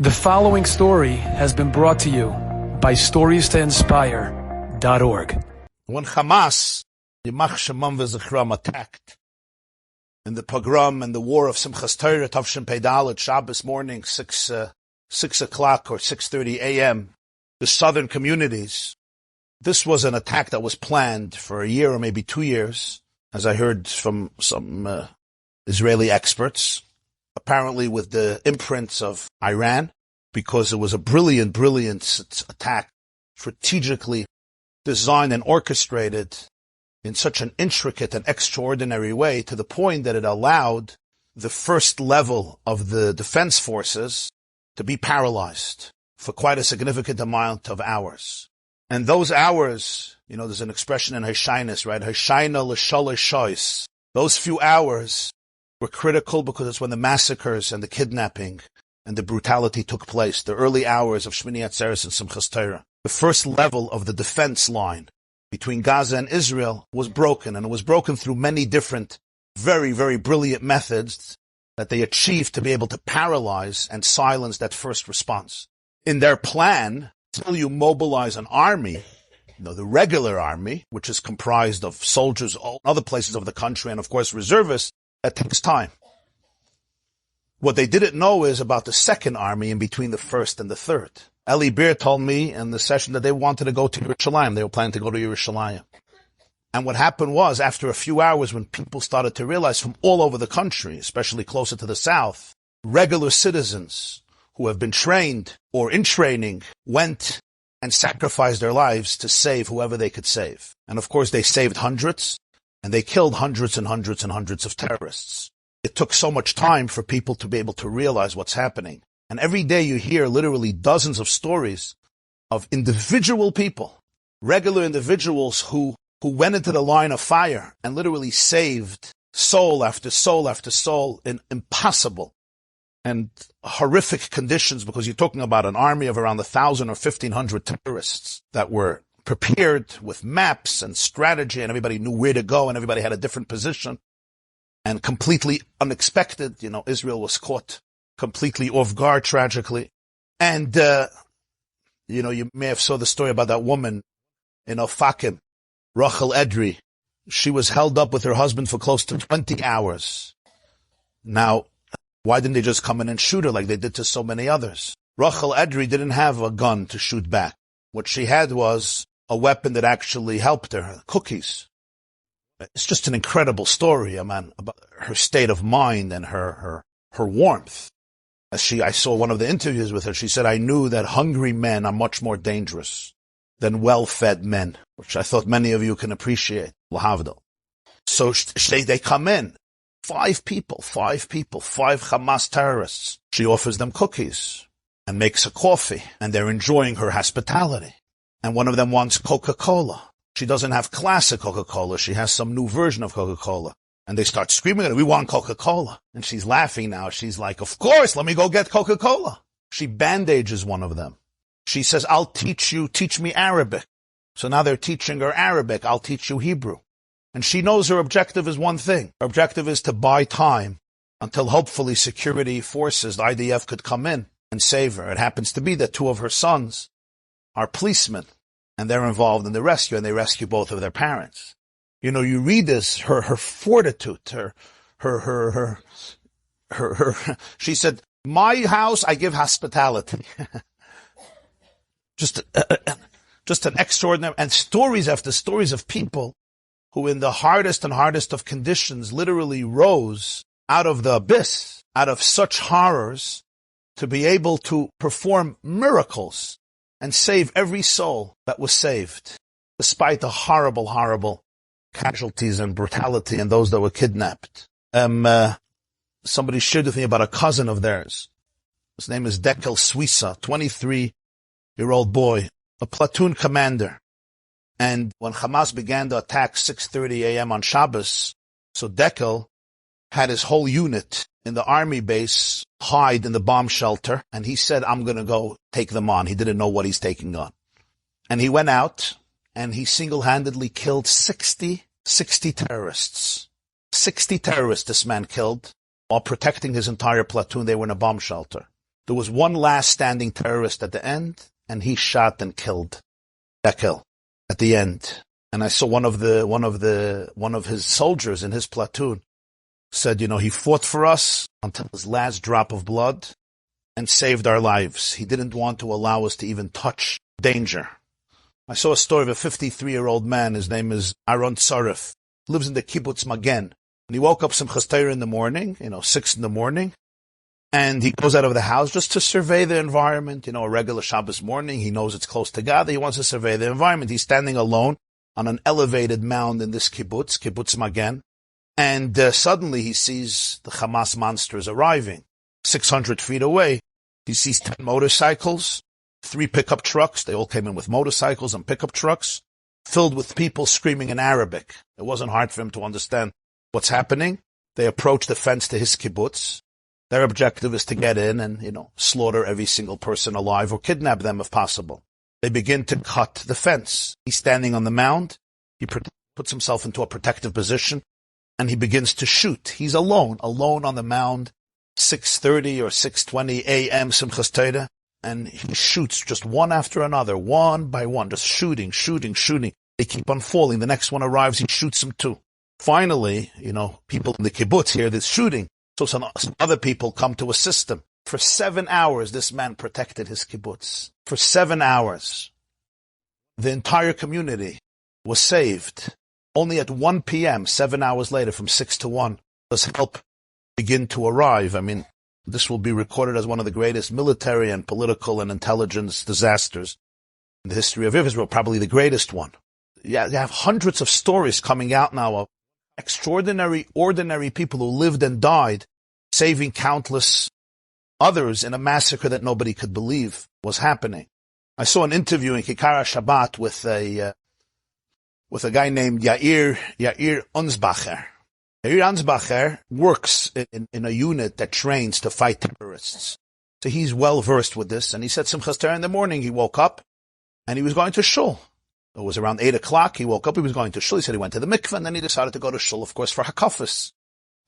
The following story has been brought to you by StoriesToInspire.org. When Hamas, Yimach Shemam v'Zichram, attacked in the pogrom and the war of Simchas Torah, Tavshin Pei Dalet, Shabbos morning, 6 o'clock or 6:30 a.m., the southern communities, this was an attack that was planned for a year or maybe 2 years, as I heard from some Israeli experts, apparently with the imprints of Iran, because it was a brilliant attack, strategically designed and orchestrated in such an intricate and extraordinary way, to the point that it allowed the first level of the defense forces to be paralyzed for quite a significant amount of hours. And those hours, there's an expression in Hashainis, right? Hashaina l'shalosh shois. Those few hours were critical because it's when the massacres and the kidnapping and the brutality took place, the early hours of Shmini Atzeres and Simchas Torah. The first level of the defense line between Gaza and Israel was broken, and it was broken through many different, very, very brilliant methods that they achieved to be able to paralyze and silence that first response. In their plan, until you mobilize an army, the regular army, which is comprised of soldiers all other places of the country and of course reservists, that takes time. What they didn't know is about the second army in between the first and the third. Eli Beer told me in the session that they wanted to go to Yerushalayim. They were planning to go to Yerushalayim. And what happened was, after a few hours, when people started to realize from all over the country, especially closer to the south, regular citizens who have been trained or in training went and sacrificed their lives to save whoever they could save. And of course, they saved hundreds, and they killed hundreds and hundreds and hundreds of terrorists. It took so much time for people to be able to realize what's happening. And every day you hear literally dozens of stories of individual people, regular individuals who went into the line of fire and literally saved soul after soul after soul in impossible and horrific conditions, because you're talking about an army of around 1,000 or 1,500 terrorists that were prepared with maps and strategy, and everybody knew where to go, and everybody had a different position. And completely unexpected, Israel was caught completely off guard, tragically. And, you may have saw the story about that woman in Ofakim, Rachel Edry. She was held up with her husband for close to 20 hours. Now, why didn't they just come in and shoot her like they did to so many others? Rachel Edry didn't have a gun to shoot back. What she had was a weapon that actually helped her, cookies. It's just an incredible story, man, about her state of mind and her warmth. I saw one of the interviews with her. She said, I knew that hungry men are much more dangerous than well-fed men, which I thought many of you can appreciate. Lahavdil. So they come in. 5 Hamas terrorists. She offers them cookies and makes a coffee, and they're enjoying her hospitality. And one of them wants Coca-Cola. She doesn't have classic Coca-Cola. She has some new version of Coca-Cola. And they start screaming at her, we want Coca-Cola. And she's laughing now. She's like, of course, let me go get Coca-Cola. She bandages one of them. She says, I'll teach me Arabic. So now they're teaching her Arabic. I'll teach you Hebrew. And she knows her objective is one thing. Her objective is to buy time until hopefully security forces, the IDF, could come in and save her. It happens to be that 2 of her sons are policemen, and they're involved in the rescue, and they rescue both of their parents. You read this, her fortitude, her, she said, my house, I give hospitality. Just an extraordinary, and stories after stories of people who in the hardest and hardest of conditions literally rose out of the abyss, out of such horrors, to be able to perform miracles and save every soul that was saved, despite the horrible, horrible casualties and brutality and those that were kidnapped. Somebody shared with me about a cousin of theirs. His name is Dekel Suissa, 23-year-old boy, a platoon commander. And when Hamas began the attack 6:30 a.m. on Shabbos, so Dekel had his whole unit in the army base hide in the bomb shelter, and he said, I'm going to go take them on. He didn't know what he's taking on. And he went out, and he single-handedly killed 60 terrorists. 60 terrorists this man killed while protecting his entire platoon. They were in a bomb shelter. There was one last standing terrorist at the end, and he shot and killed Dekel at the end. And I saw one of his soldiers in his platoon said, he fought for us until his last drop of blood and saved our lives. He didn't want to allow us to even touch danger. I saw a story of a 53-year-old man. His name is Aaron Tzaref. Lives in the kibbutz Magen. And he woke up Simchas Torah in the morning, 6 in the morning, and he goes out of the house just to survey the environment. A regular Shabbos morning. He knows it's close to God. He wants to survey the environment. He's standing alone on an elevated mound in this kibbutz Magen. And suddenly he sees the Hamas monsters arriving. 600 feet away, he sees 10 motorcycles, 3 pickup trucks. They all came in with motorcycles and pickup trucks, filled with people screaming in Arabic. It wasn't hard for him to understand what's happening. They approach the fence to his kibbutz. Their objective is to get in and, slaughter every single person alive or kidnap them if possible. They begin to cut the fence. He's standing on the mound. He puts himself into a protective position, and he begins to shoot. He's alone on the mound, 6:30 or 6:20 a.m. Simchas Torah, and he shoots just one after another, one by one, just shooting. They keep on falling. The next one arrives, he shoots them too. Finally, people in the kibbutz hear this shooting, so some other people come to assist him. For 7 hours, this man protected his kibbutz. For 7 hours. The entire community was saved. Only at 1 p.m., 7 hours later, from 6 to 1, does help begin to arrive. This will be recorded as one of the greatest military and political and intelligence disasters in the history of Israel, probably the greatest one. You have hundreds of stories coming out now of extraordinary, ordinary people who lived and died, saving countless others in a massacre that nobody could believe was happening. I saw an interview in Kikara Shabbat with a guy named Yair Unsbacher. Yair Unsbacher works in a unit that trains to fight terrorists. So he's well versed with this, and he said Simchas Torah in the morning he woke up and he was going to shul. It was around 8 o'clock, he woke up, he was going to shul. He said he went to the mikveh, and then he decided to go to shul, of course, for hakafos.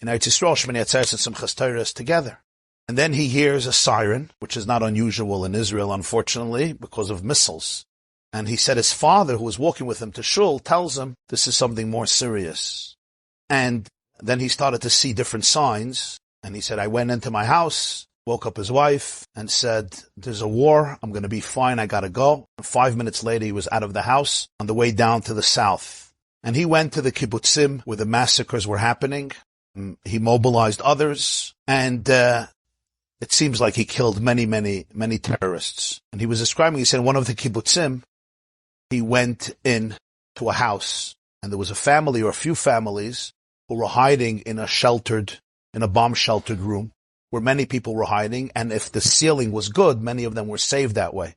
In Eretz Yisrael, Shemini Atzeres and Simchas Torah is together. And then he hears a siren, which is not unusual in Israel, unfortunately, because of missiles. And he said his father, who was walking with him to shul, tells him this is something more serious. And then he started to see different signs. And he said, I went into my house, woke up his wife, and said, there's a war, I'm going to be fine, I got to go. And 5 minutes later, he was out of the house on the way down to the south. And he went to the kibbutzim where the massacres were happening. He mobilized others, and it seems like he killed many, many, many terrorists. And he was describing, he said, one of the kibbutzim, he went in to a house, and there was a family or a few families who were hiding in a bomb-sheltered room, where many people were hiding, and if the ceiling was good, many of them were saved that way,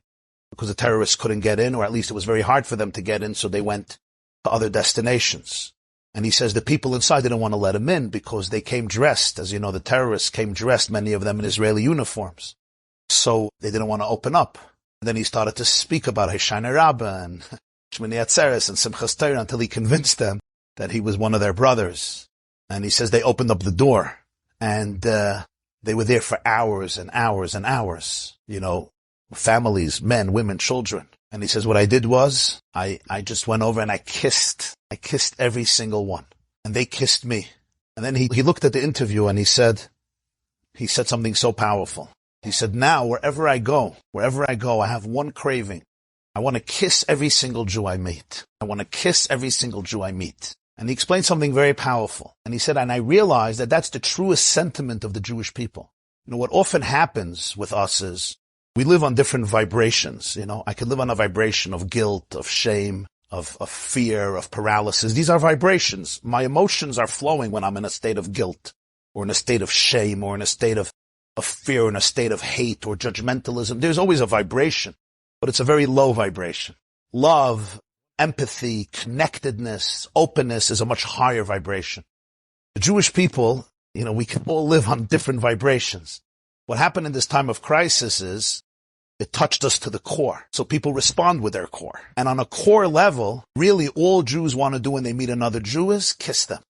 because the terrorists couldn't get in, or at least it was very hard for them to get in, so they went to other destinations. And he says the people inside didn't want to let him in because they came dressed. As you know, the terrorists came dressed, many of them in Israeli uniforms. So they didn't want to open up. And then he started to speak about Hoshana Rabbah and Shmini Atzeres and Simchas Torah until he convinced them that he was one of their brothers. And he says they opened up the door, and they were there for hours and hours and hours. Families, men, women, children. And he says, what I did was, I just went over and I kissed every single one. And they kissed me. And then he looked at the interview and he said something so powerful. He said, now, wherever I go, I have one craving. I want to kiss every single Jew I meet. And he explained something very powerful. And he said, and I realized that that's the truest sentiment of the Jewish people. What often happens with us is, we live on different vibrations. I could live on a vibration of guilt, of shame, of fear, of paralysis. These are vibrations. My emotions are flowing when I'm in a state of guilt, or in a state of shame, or in a state of fear, or in a state of hate or judgmentalism. There's always a vibration, but it's a very low vibration. Love, empathy, connectedness, openness is a much higher vibration. The Jewish people, we can all live on different vibrations. What happened in this time of crisis is it touched us to the core. So people respond with their core. And on a core level, really all Jews want to do when they meet another Jew is kiss them,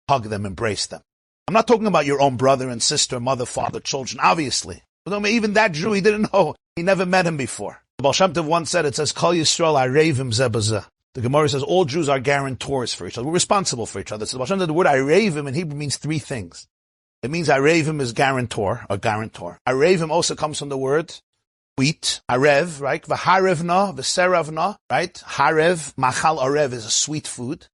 hug them, embrace them. I'm not talking about your own brother and sister, mother, father, children. Obviously, But even that Jew, he didn't know. He never met him before. The Baal Shem Tov once said, it says, Kol Yisrael Arevim Zeh B'zeh. The Gemara says all Jews are guarantors for each other. We're responsible for each other. So the Baal Shem Tov, the word Arevim in Hebrew means three things. It means Arevim is guarantor, or guarantor. Arevim also comes from the word wheat, arev, right? V'harevna, v'seravna, right? Harev, machal arev is a sweet food.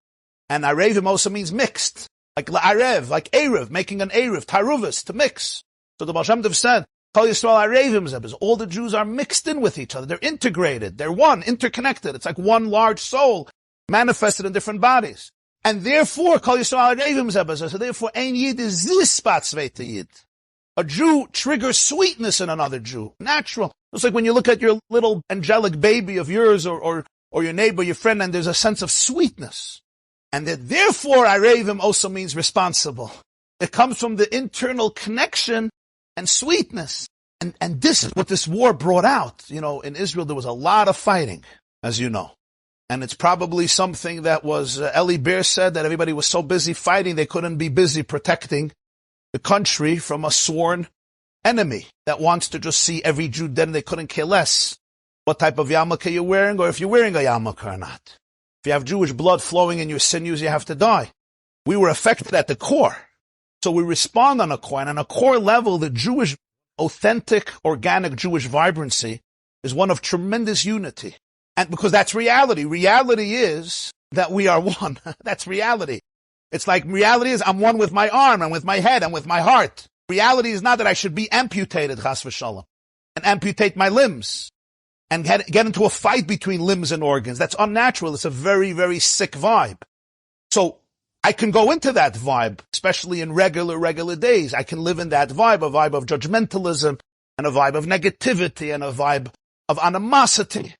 And arevim also means mixed. Like arev, like erev, making an erev, taruvas, to mix. So the Baal Shem Tov said, Kol Yisrael Arevim Zeh, all the Jews are mixed in with each other. They're integrated. They're one, interconnected. It's like one large soul manifested in different bodies. And therefore, Kol Yisrael Arevim Zeh, so therefore, ein Yid is this spatzvei Yid. A Jew triggers sweetness in another Jew. Natural. It's like when you look at your little angelic baby of yours or your neighbor, your friend, and there's a sense of sweetness. And that therefore, Arevim also means responsible. It comes from the internal connection and sweetness. And this is what this war brought out. You know, in Israel, there was a lot of fighting, as you know. And it's probably something that was, Eli Bear said that everybody was so busy fighting, they couldn't be busy protecting the country from a sworn enemy that wants to just see every Jew dead and they couldn't care less what type of yarmulke you're wearing or if you're wearing a yarmulke or not. If you have Jewish blood flowing in your sinews, you have to die. We were affected at the core. So we respond on a core. And on a core level, the Jewish, authentic, organic Jewish vibrancy is one of tremendous unity. And because that's reality. Reality is that we are one. That's reality. It's like reality is I'm one with my arm and with my head and with my heart. Reality is not that I should be amputated, chas v'shalom, and amputate my limbs and get into a fight between limbs and organs. That's unnatural. It's a very, very sick vibe. So I can go into that vibe, especially in regular days. I can live in that vibe, a vibe of judgmentalism and a vibe of negativity and a vibe of animosity.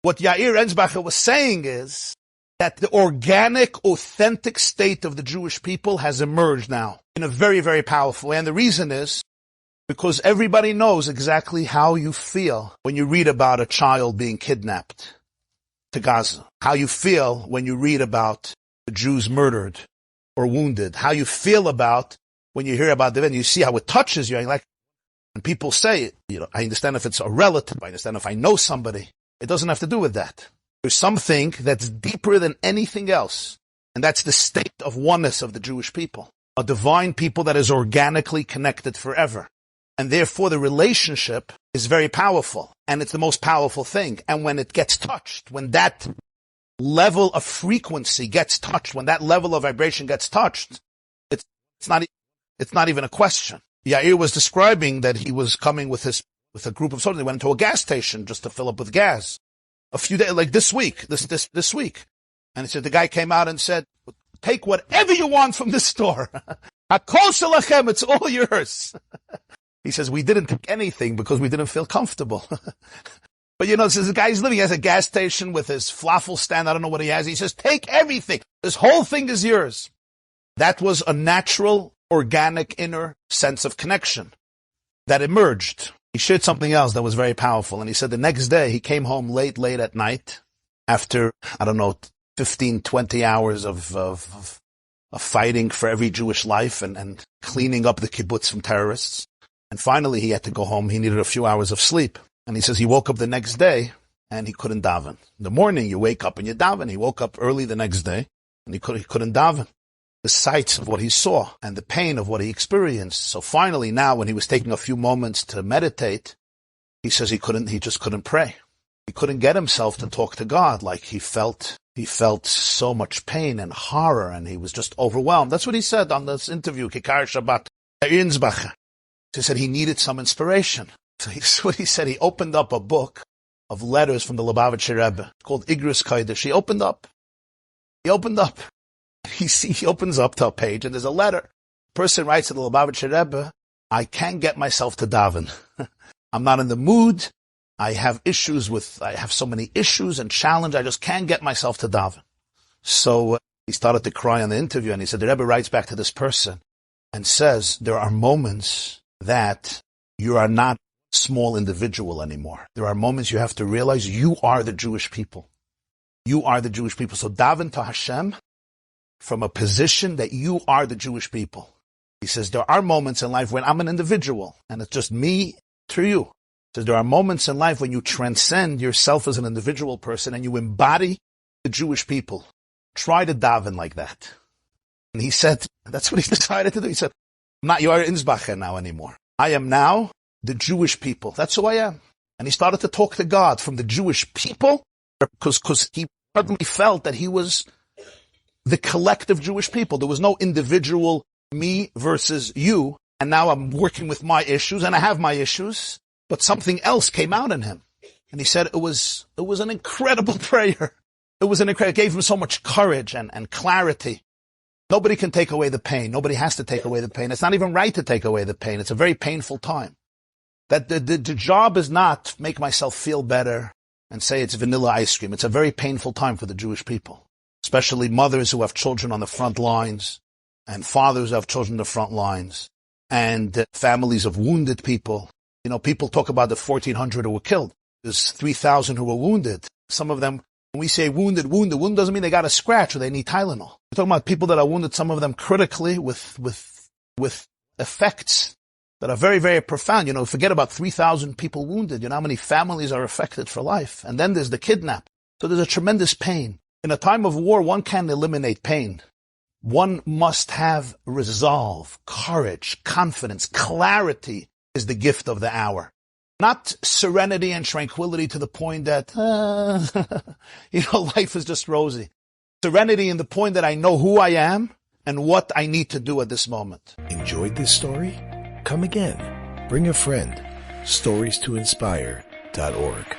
What Yair Ensbacher was saying is that the organic, authentic state of the Jewish people has emerged now in a very, very powerful way. And the reason is because everybody knows exactly how you feel when you read about a child being kidnapped to Gaza, how you feel when you read about the Jews murdered or wounded, how you feel about when you hear about the event, you see how it touches you. Like, and people say, you know, I understand if it's a relative, I understand if I know somebody. It doesn't have to do with that. There's something that's deeper than anything else, and that's the state of oneness of the Jewish people, a divine people that is organically connected forever. And therefore the relationship is very powerful, and it's the most powerful thing. And when it gets touched, when that level of frequency gets touched, when that level of vibration gets touched, it's not even a question. Yair was describing that he was coming with a group of soldiers. They went into a gas station just to fill up with gas. A few days, like this week. And he said, the guy came out and said, take whatever you want from this store. Hakol shalachem, it's all yours. He says, we didn't take anything because we didn't feel comfortable. But you know, this guy's living, he has a gas station with his falafel stand, I don't know what he has. He says, take everything. This whole thing is yours. That was a natural, organic, inner sense of connection that emerged. He shared something else that was very powerful. And he said the next day he came home late at night after, 15, 20 hours of fighting for every Jewish life and cleaning up the kibbutz from terrorists. And finally he had to go home. He needed a few hours of sleep. And he says he woke up the next day and he couldn't daven. In the morning you wake up and you daven. He woke up early the next day and he couldn't daven. The sights of what he saw and the pain of what he experienced. So finally now when he was taking a few moments to meditate, he says he just couldn't pray. He couldn't get himself to talk to God. Like he felt so much pain and horror and he was just overwhelmed. That's what he said on this interview, Kikar Shabbat. He said he needed some inspiration. So that's what he said. He opened up a book of letters from the Lubavitcher Rebbe called Igros Kodesh. He opened up. He opens up to a page and there's a letter. Person writes to the Lubavitcher Rebbe, I can't get myself to daven. I'm not in the mood. I have so many issues and challenge. I just can't get myself to daven. So he started to cry on the interview and he said, the Rebbe writes back to this person and says, there are moments that you are not a small individual anymore. There are moments you have to realize you are the Jewish people. You are the Jewish people. So daven to Hashem from a position that you are the Jewish people. He says, there are moments in life when I'm an individual and it's just me through you. He says there are moments in life when you transcend yourself as an individual person and you embody the Jewish people. Try to daven like that. And he said, that's what he decided to do. He said, I'm not your Insbacher now anymore. I am now the Jewish people. That's who I am. And he started to talk to God from the Jewish people because he suddenly felt that he was the collective Jewish people. There was no individual me versus you. And now I'm working with my issues and I have my issues, but something else came out in him. And he said it was an incredible prayer. It gave him so much courage and clarity. Nobody can take away the pain. Nobody has to take away the pain. It's not even right to take away the pain. It's a very painful time. That the job is not make myself feel better and say it's vanilla ice cream. It's a very painful time for the Jewish people, especially mothers who have children on the front lines and fathers who have children on the front lines and families of wounded people. You know, people talk about the 1,400 who were killed. There's 3,000 who were wounded. Some of them, when we say wounded doesn't mean they got a scratch or they need Tylenol. We're talking about people that are wounded, some of them critically with effects that are very, very profound. You know, forget about 3,000 people wounded. You know how many families are affected for life. And then there's the kidnap. So there's a tremendous pain. In a time of war, one can't eliminate pain. One must have resolve, courage, confidence, clarity is the gift of the hour. Not serenity and tranquility to the point that, life is just rosy. Serenity in the point that I know who I am and what I need to do at this moment. Enjoyed this story? Come again. Bring a friend. StoriesToInspire.org